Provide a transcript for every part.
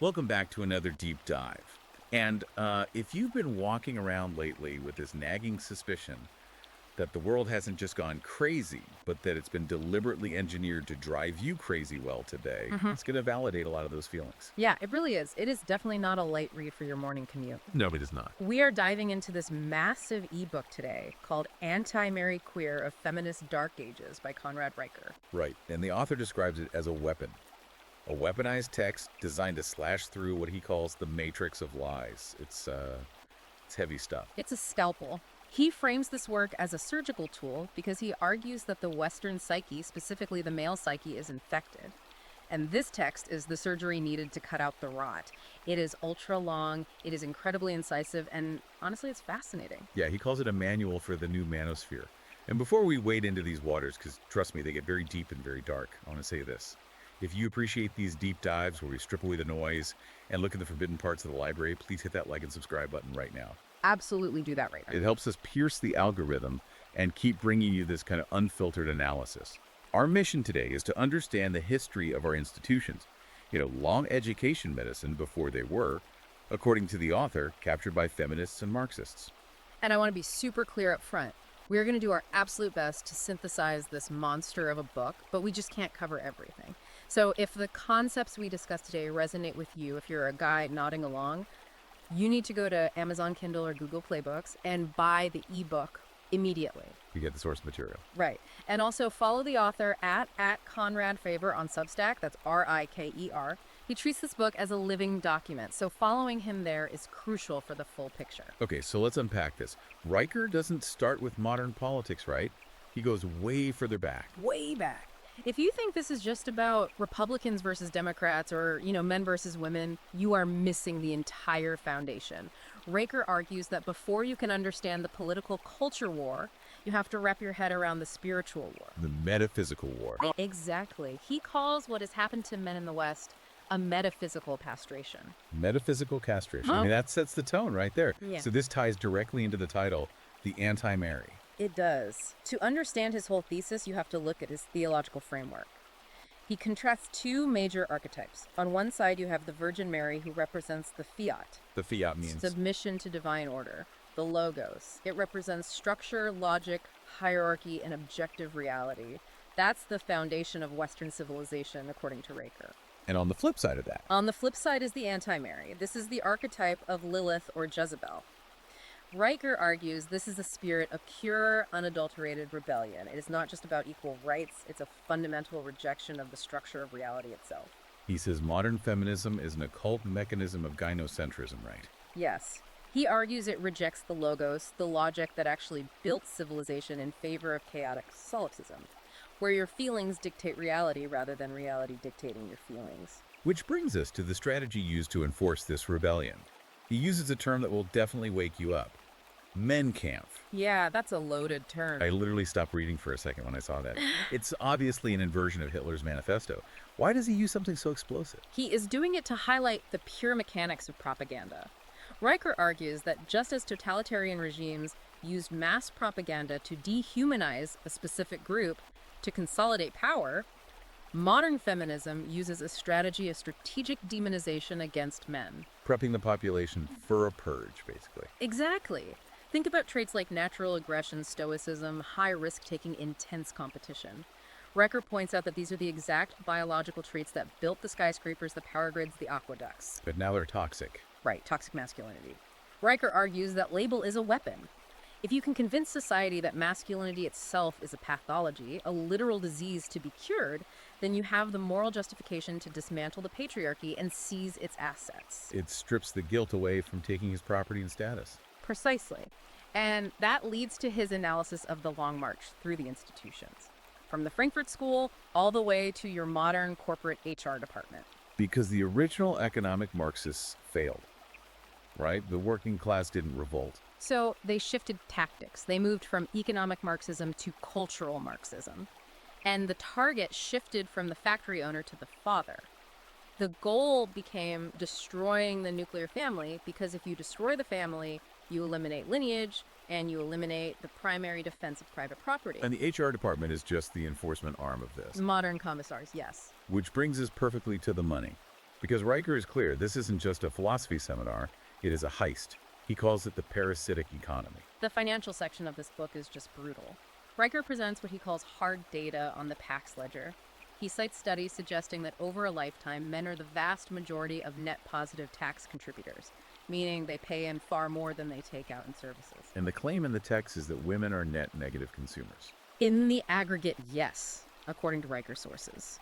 Welcome back to another deep dive. And if you've been walking around lately with this nagging suspicion that the world hasn't just gone crazy, but that it's been deliberately engineered to drive you crazy well today, it's going to validate a lot of those feelings. Yeah, it really is. It is definitely not a light read for your morning commute. No, it is not. We are diving into this massive ebook today called Anti-Marry Queer of Feminist Dark Ages by Conrad Riker. Right. And the author describes it as a weapon. A weaponized text designed to slash through what he calls the matrix of lies. It's heavy stuff. It's a scalpel. He frames this work as a surgical tool because he argues that the Western psyche, specifically the male psyche, is infected. And this text is the surgery needed to cut out the rot. It is ultra long, it is incredibly incisive, and honestly, it's fascinating. Yeah, he calls it a manual for the new manosphere. And before we wade into these waters, because trust me, they get very deep and very dark, I want to say this. If you appreciate these deep dives where we strip away the noise and look at the forbidden parts of the library, please hit that like and subscribe button right now. Absolutely do that right now. It helps us pierce the algorithm and keep bringing you this kind of unfiltered analysis. Our mission today is to understand the history of our institutions. Long education medicine before they were, according to the author, captured by feminists and Marxists. And I want to be super clear up front. We're going to do our absolute best to synthesize this monster of a book, but we just can't cover everything. So if the concepts we discussed today resonate with you, if you're a guy nodding along, you need to go to Amazon Kindle or Google Play Books and buy the ebook immediately. You get the source material. Right. And also follow the author at Conrad Faber on Substack. That's Riker. He treats this book as a living document, so following him there is crucial for the full picture. Okay, so let's unpack this. Riker doesn't start with modern politics, right? He goes way further back. Way back. If you think this is just about Republicans versus Democrats or, men versus women, you are missing the entire foundation. Riker argues that before you can understand the political culture war, you have to wrap your head around the spiritual war. The metaphysical war. Exactly. He calls what has happened to men in the West a metaphysical castration. Metaphysical castration. I mean, that sets the tone right there. Yeah. So this ties directly into the title, The Anti-Marry. It does. To understand his whole thesis, you have to look at his theological framework. He contrasts two major archetypes. On one side, you have the Virgin Mary, who represents the fiat. The fiat means Submission to divine order. The logos. It represents structure, logic, hierarchy, and objective reality. That's the foundation of Western civilization, according to Riker. And on the flip side of that? On the flip side is the anti-Mary. This is the archetype of Lilith or Jezebel. Riker argues this is a spirit of pure, unadulterated rebellion. It is not just about equal rights, it's a fundamental rejection of the structure of reality itself. He says modern feminism is an occult mechanism of gynocentrism, right? Yes. He argues it rejects the logos, the logic that actually built civilization, in favor of chaotic solipsism, where your feelings dictate reality rather than reality dictating your feelings. Which brings us to the strategy used to enforce this rebellion. He uses a term that will definitely wake you up. Kampf. Yeah, that's a loaded term. I literally stopped reading for a second when I saw that. It's obviously an inversion of Hitler's manifesto. Why does he use something so explosive? He is doing it to highlight the pure mechanics of propaganda. Riker argues that just as totalitarian regimes used mass propaganda to dehumanize a specific group to consolidate power, modern feminism uses a strategy of strategic demonization against men. Prepping the population for a purge, basically. Exactly. Think about traits like natural aggression, stoicism, high risk-taking, intense competition. Riker points out that these are the exact biological traits that built the skyscrapers, the power grids, the aqueducts. But now they're toxic. Right, toxic masculinity. Riker argues that label is a weapon. If you can convince society that masculinity itself is a pathology, a literal disease to be cured, then you have the moral justification to dismantle the patriarchy and seize its assets. It strips the guilt away from taking his property and status. Precisely. And that leads to his analysis of the long march through the institutions, from the Frankfurt School all the way to your modern corporate HR department. Because the original economic Marxists failed, right? The working class didn't revolt. So they shifted tactics. They moved from economic Marxism to cultural Marxism. And the target shifted from the factory owner to the father. The goal became destroying the nuclear family, because if you destroy the family, you eliminate lineage, and you eliminate the primary defense of private property. And the HR department is just the enforcement arm of this. Modern commissars, yes. Which brings us perfectly to the money. Because Riker is clear, this isn't just a philosophy seminar, it is a heist. He calls it the parasitic economy. The financial section of this book is just brutal. Riker presents what he calls hard data on the Pax ledger. He cites studies suggesting that over a lifetime, men are the vast majority of net positive tax contributors, meaning they pay in far more than they take out in services. And the claim in the text is that women are net negative consumers. In the aggregate, yes, according to Riker sources.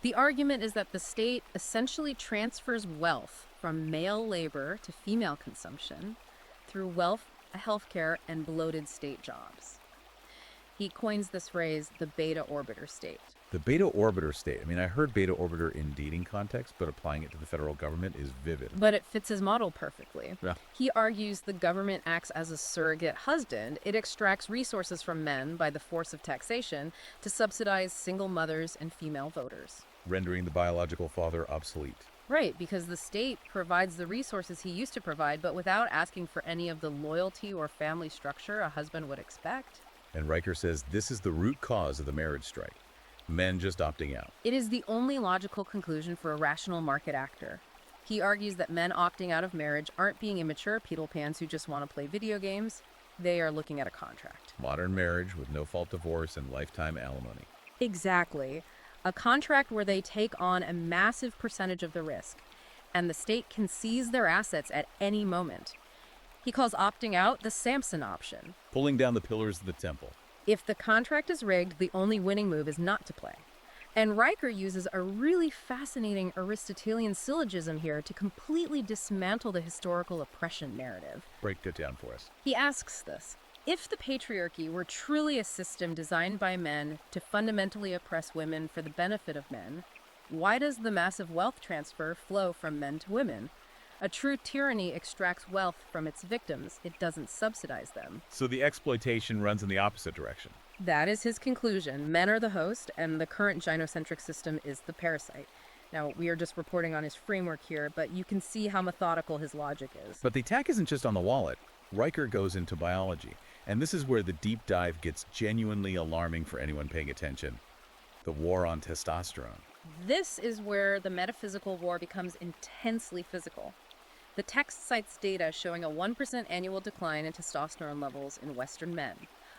The argument is that the state essentially transfers wealth from male labor to female consumption through wealth, healthcare, and bloated state jobs. He coins this phrase, the beta orbiter state. The beta orbiter state, I mean, I heard beta orbiter in dating context, but applying it to the federal government is vivid. But it fits his model perfectly. Yeah. He argues the government acts as a surrogate husband. It extracts resources from men by the force of taxation to subsidize single mothers and female voters. Rendering the biological father obsolete. Right, because the state provides the resources he used to provide, but without asking for any of the loyalty or family structure a husband would expect. And Riker says this is the root cause of the marriage strike. Men just opting out. It is the only logical conclusion for a rational market actor. He argues that men opting out of marriage aren't being immature Peter Pans who just want to play video games. They are looking at a contract. Modern marriage with no-fault divorce and lifetime alimony. Exactly. A contract where they take on a massive percentage of the risk, and the state can seize their assets at any moment. He calls opting out the Samson option. Pulling down the pillars of the temple. If the contract is rigged, the only winning move is not to play. And Riker uses a really fascinating Aristotelian syllogism here to completely dismantle the historical oppression narrative. Break that down for us. He asks this: if the patriarchy were truly a system designed by men to fundamentally oppress women for the benefit of men, why does the massive wealth transfer flow from men to women? A true tyranny extracts wealth from its victims. It doesn't subsidize them. So the exploitation runs in the opposite direction. That is his conclusion. Men are the host, and the current gynocentric system is the parasite. Now, we are just reporting on his framework here, but you can see how methodical his logic is. But the attack isn't just on the wallet. Riker goes into biology, and this is where the deep dive gets genuinely alarming for anyone paying attention. The war on testosterone. This is where the metaphysical war becomes intensely physical. The text cites data showing a 1% annual decline in testosterone levels in Western men.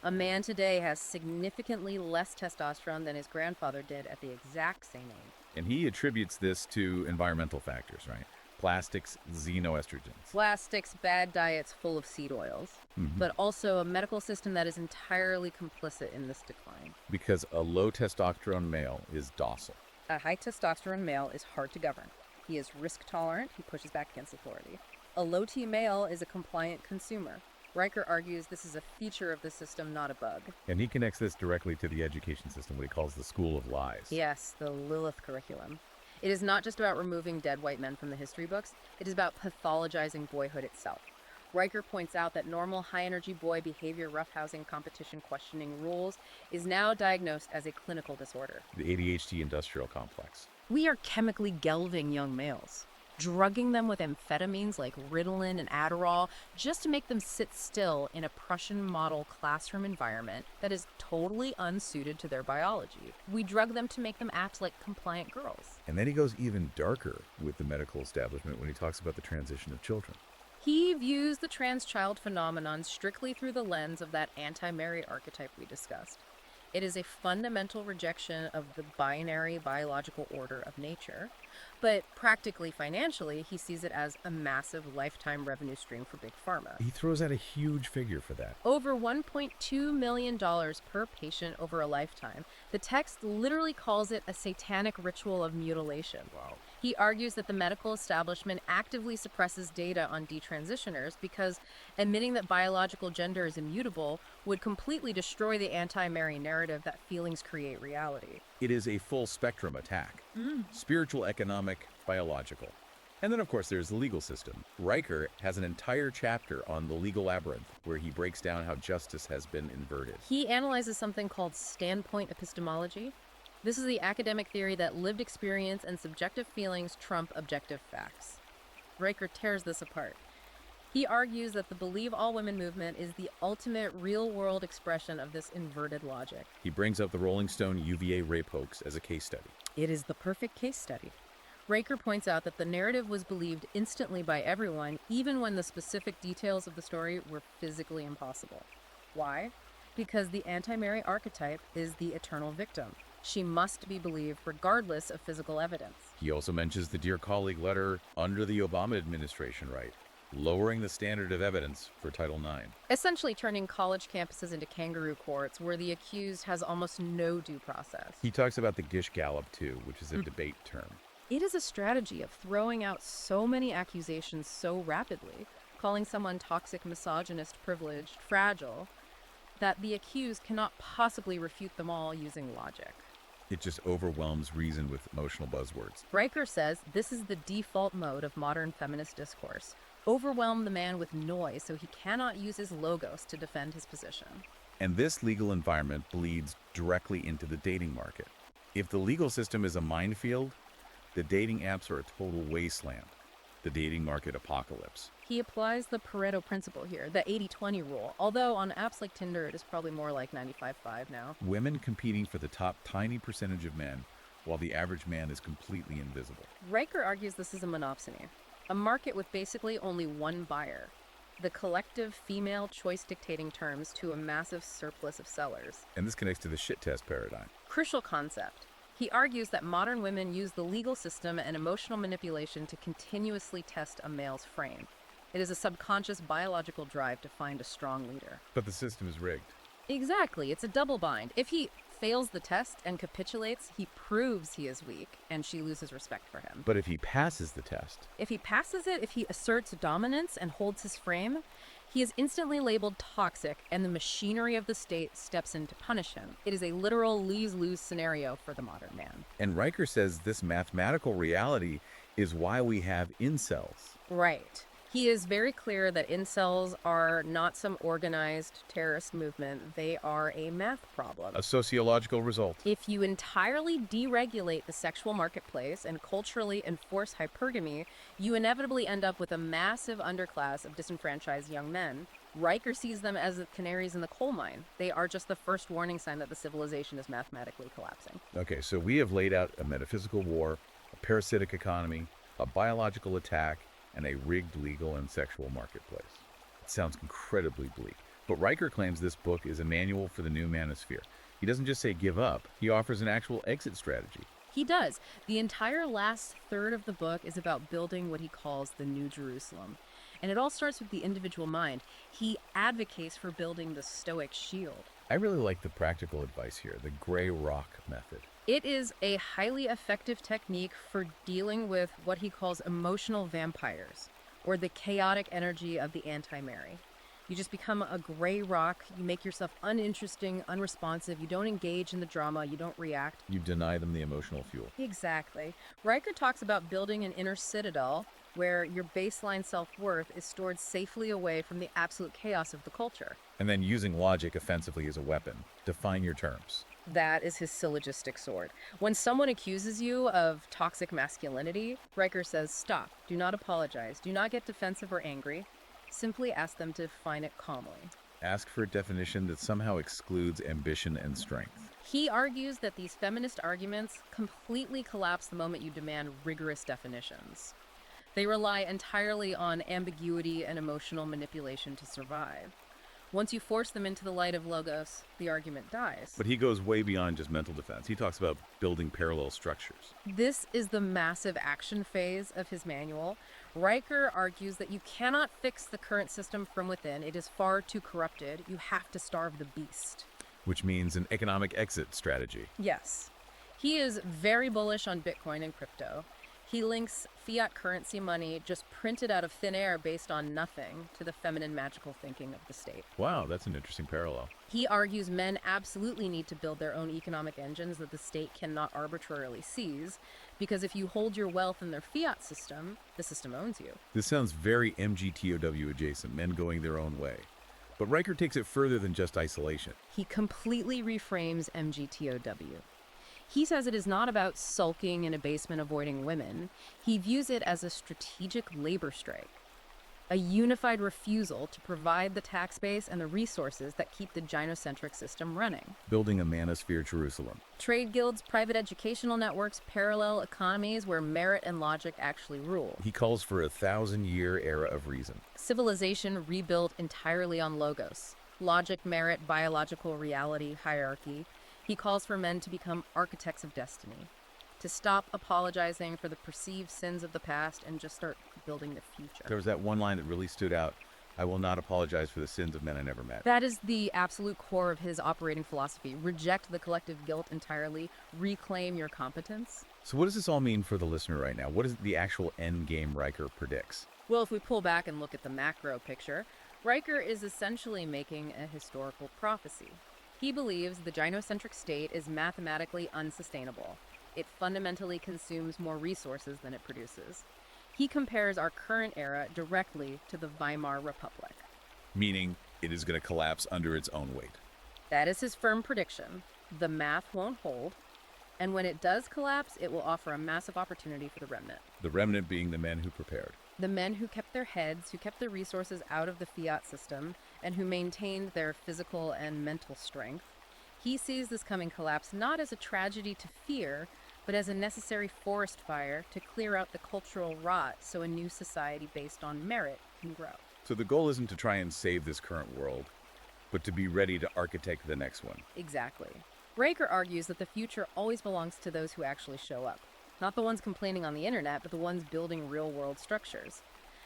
A man today has significantly less testosterone than his grandfather did at the exact same age. And he attributes this to environmental factors, right? Plastics, xenoestrogens. Plastics, bad diets full of seed oils, but also a medical system that is entirely complicit in this decline. Because a low testosterone male is docile. A high testosterone male is hard to govern. He is risk tolerant, he pushes back against authority. A low T male is a compliant consumer. Riker argues this is a feature of the system, not a bug. And he connects this directly to the education system, what he calls the school of lies. Yes, the Lilith curriculum. It is not just about removing dead white men from the history books, it is about pathologizing boyhood itself. Riker points out that normal high-energy boy behavior, roughhousing, competition, questioning rules is now diagnosed as a clinical disorder. The ADHD industrial complex. We are chemically gelving young males, drugging them with amphetamines like Ritalin and Adderall just to make them sit still in a Prussian model classroom environment that is totally unsuited to their biology. We drug them to make them act like compliant girls. And then he goes even darker with the medical establishment when he talks about the transition of children. He views the trans child phenomenon strictly through the lens of that anti-Mary archetype we discussed. It is a fundamental rejection of the binary biological order of nature, but practically financially, he sees it as a massive lifetime revenue stream for Big Pharma. He throws out a huge figure for that. Over $1.2 million per patient over a lifetime. The text literally calls it a satanic ritual of mutilation. Wow. He argues that the medical establishment actively suppresses data on detransitioners because admitting that biological gender is immutable would completely destroy the anti-Mary narrative that feelings create reality. It is a full spectrum attack. Spiritual, economic, biological. And then, of course, there's the legal system. Riker has an entire chapter on the legal labyrinth where he breaks down how justice has been inverted. He analyzes something called standpoint epistemology. This is the academic theory that lived experience and subjective feelings trump objective facts. Riker tears this apart. He argues that the Believe All Women movement is the ultimate real-world expression of this inverted logic. He brings up the Rolling Stone UVA rape hoax as a case study. It is the perfect case study. Riker points out that the narrative was believed instantly by everyone, even when the specific details of the story were physically impossible. Why? Because the anti-Mary archetype is the eternal victim. She must be believed regardless of physical evidence. He also mentions the Dear Colleague letter under the Obama administration, right? Lowering the standard of evidence for Title IX. Essentially turning college campuses into kangaroo courts where the accused has almost no due process. He talks about the Gish Gallop, too, which is a debate term. It is a strategy of throwing out so many accusations so rapidly, calling someone toxic, misogynist, privileged, fragile, that the accused cannot possibly refute them all using logic. It just overwhelms reason with emotional buzzwords. Riker says this is the default mode of modern feminist discourse. Overwhelm the man with noise so he cannot use his logos to defend his position. And this legal environment bleeds directly into the dating market. If the legal system is a minefield, the dating apps are a total wasteland. The dating market apocalypse. He applies the Pareto principle here, the 80-20 rule, although on apps like Tinder it is probably more like 95-5 now. Women competing for the top tiny percentage of men, while the average man is completely invisible. Riker argues this is a monopsony, a market with basically only one buyer, the collective female choice dictating terms to a massive surplus of sellers. And this connects to the shit test paradigm. Crucial concept. He argues that modern women use the legal system and emotional manipulation to continuously test a male's frame. It is a subconscious biological drive to find a strong leader. But the system is rigged. Exactly. It's a double bind. If he fails the test and capitulates, he proves he is weak, and she loses respect for him. But if he passes the test, If he passes it, if he asserts dominance and holds his frame, he is instantly labeled toxic, and the machinery of the state steps in to punish him. It is a literal lose-lose scenario for the modern man. and Riker says this mathematical reality is why we have incels. Right. He is very clear that incels are not some organized terrorist movement. They are a math problem. A sociological result. If you entirely deregulate the sexual marketplace and culturally enforce hypergamy, you inevitably end up with a massive underclass of disenfranchised young men. Riker sees them as the canaries in the coal mine. They are just the first warning sign that the civilization is mathematically collapsing. Okay, so we have laid out a metaphysical war, a parasitic economy, a biological attack, and a rigged legal and sexual marketplace. It sounds incredibly bleak. But Riker claims this book is a manual for the new manosphere. He doesn't just say give up, he offers an actual exit strategy. He does. The entire last third of the book is about building what he calls the New Jerusalem. And it all starts with the individual mind. He advocates for building the Stoic shield. I really like the practical advice here, the gray rock method. It is a highly effective technique for dealing with what he calls emotional vampires, or the chaotic energy of the anti-Mary. You just become a gray rock, you make yourself uninteresting, unresponsive, you don't engage in the drama, you don't react. You deny them the emotional fuel. Exactly. Riker talks about building an inner citadel where your baseline self-worth is stored safely away from the absolute chaos of the culture. And then using logic offensively as a weapon. Define your terms. That is his syllogistic sword. When someone accuses you of toxic masculinity, Riker says, stop, do not apologize, do not get defensive or angry. Simply ask them to define it calmly. Ask for a definition that somehow excludes ambition and strength. He argues that these feminist arguments completely collapse the moment you demand rigorous definitions. They rely entirely on ambiguity and emotional manipulation to survive. Once you force them into the light of logos, the argument dies. But he goes way beyond just mental defense. He talks about building parallel structures. This is the massive action phase of his manual. Riker argues that you cannot fix the current system from within. It is far too corrupted. You have to starve the beast. Which means an economic exit strategy. Yes. He is very bullish on Bitcoin and crypto. He links fiat currency money just printed out of thin air based on nothing to the feminine magical thinking of the state. Wow, that's an interesting parallel. He argues men absolutely need to build their own economic engines that the state cannot arbitrarily seize, because if you hold your wealth in their fiat system, the system owns you. This sounds very MGTOW adjacent, men going their own way. But Riker takes it further than just isolation. He completely reframes MGTOW. He says it is not about sulking in a basement avoiding women. He views it as a strategic labor strike. A unified refusal to provide the tax base and the resources that keep the gynocentric system running. Building a manosphere Jerusalem. Trade guilds, private educational networks, parallel economies where merit and logic actually rule. He calls for a 1,000-year era of reason. Civilization rebuilt entirely on logos. Logic, merit, biological reality, hierarchy. He calls for men to become architects of destiny, to stop apologizing for the perceived sins of the past and just start building the future. There was that one line that really stood out. I will not apologize for the sins of men I never met. That is the absolute core of his operating philosophy. Reject the collective guilt entirely. Reclaim your competence. So what does this all mean for the listener right now? What is the actual end game Riker predicts? Well, if we pull back and look at the macro picture, Riker is essentially making a historical prophecy. He believes the gynocentric state is mathematically unsustainable. It fundamentally consumes more resources than it produces. He compares our current era directly to the Weimar Republic. Meaning it is going to collapse under its own weight. That is his firm prediction. The math won't hold, and when it does collapse, it will offer a massive opportunity for the remnant. The remnant being the men who prepared. The men who kept their heads, who kept their resources out of the fiat system, and who maintained their physical and mental strength. He sees this coming collapse not as a tragedy to fear, but as a necessary forest fire to clear out the cultural rot so a new society based on merit can grow. So the goal isn't to try and save this current world, but to be ready to architect the next one. Exactly. Riker argues that the future always belongs to those who actually show up. Not the ones complaining on the internet, but the ones building real-world structures.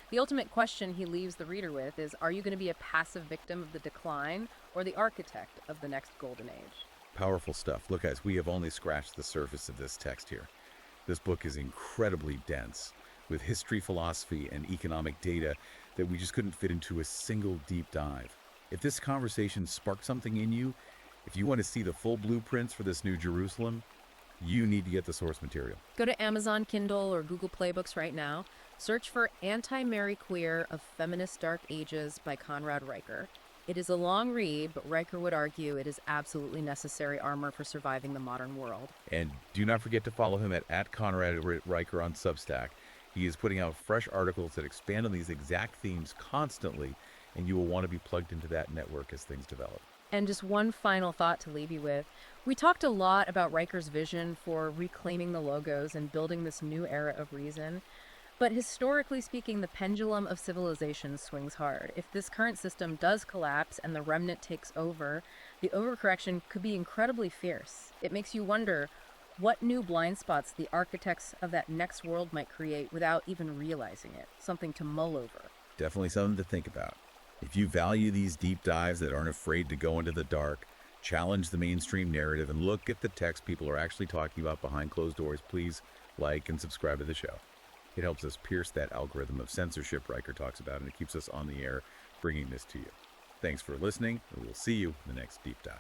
The ultimate question he leaves the reader with is, are you going to be a passive victim of the decline or the architect of the next golden age? Powerful stuff. Look, guys, we have only scratched the surface of this text here. This book is incredibly dense, with history, philosophy, and economic data that we just couldn't fit into a single deep dive. If this conversation sparked something in you, if you want to see the full blueprints for this new Jerusalem, you need to get the source material. Go to Amazon Kindle or Google Play Books right now. Search for Anti-Mary Queer of Feminist Dark Ages by Conrad Riker. It is a long read, but Riker would argue it is absolutely necessary armor for surviving the modern world. And do not forget to follow him at Conrad Riker on Substack. He is putting out fresh articles that expand on these exact themes constantly, and you will want to be plugged into that network as things develop. And just one final thought to leave you with. We talked a lot about Riker's vision for reclaiming the logos and building this new era of reason. But historically speaking, the pendulum of civilization swings hard. If this current system does collapse and the remnant takes over, the overcorrection could be incredibly fierce. It makes you wonder what new blind spots the architects of that next world might create without even realizing it. Something to mull over. Definitely something to think about. If you value these deep dives that aren't afraid to go into the dark, challenge the mainstream narrative, and look at the text people are actually talking about behind closed doors, please like and subscribe to the show. It helps us pierce that algorithm of censorship Riker talks about, and it keeps us on the air bringing this to you. Thanks for listening, and we'll see you in the next deep dive.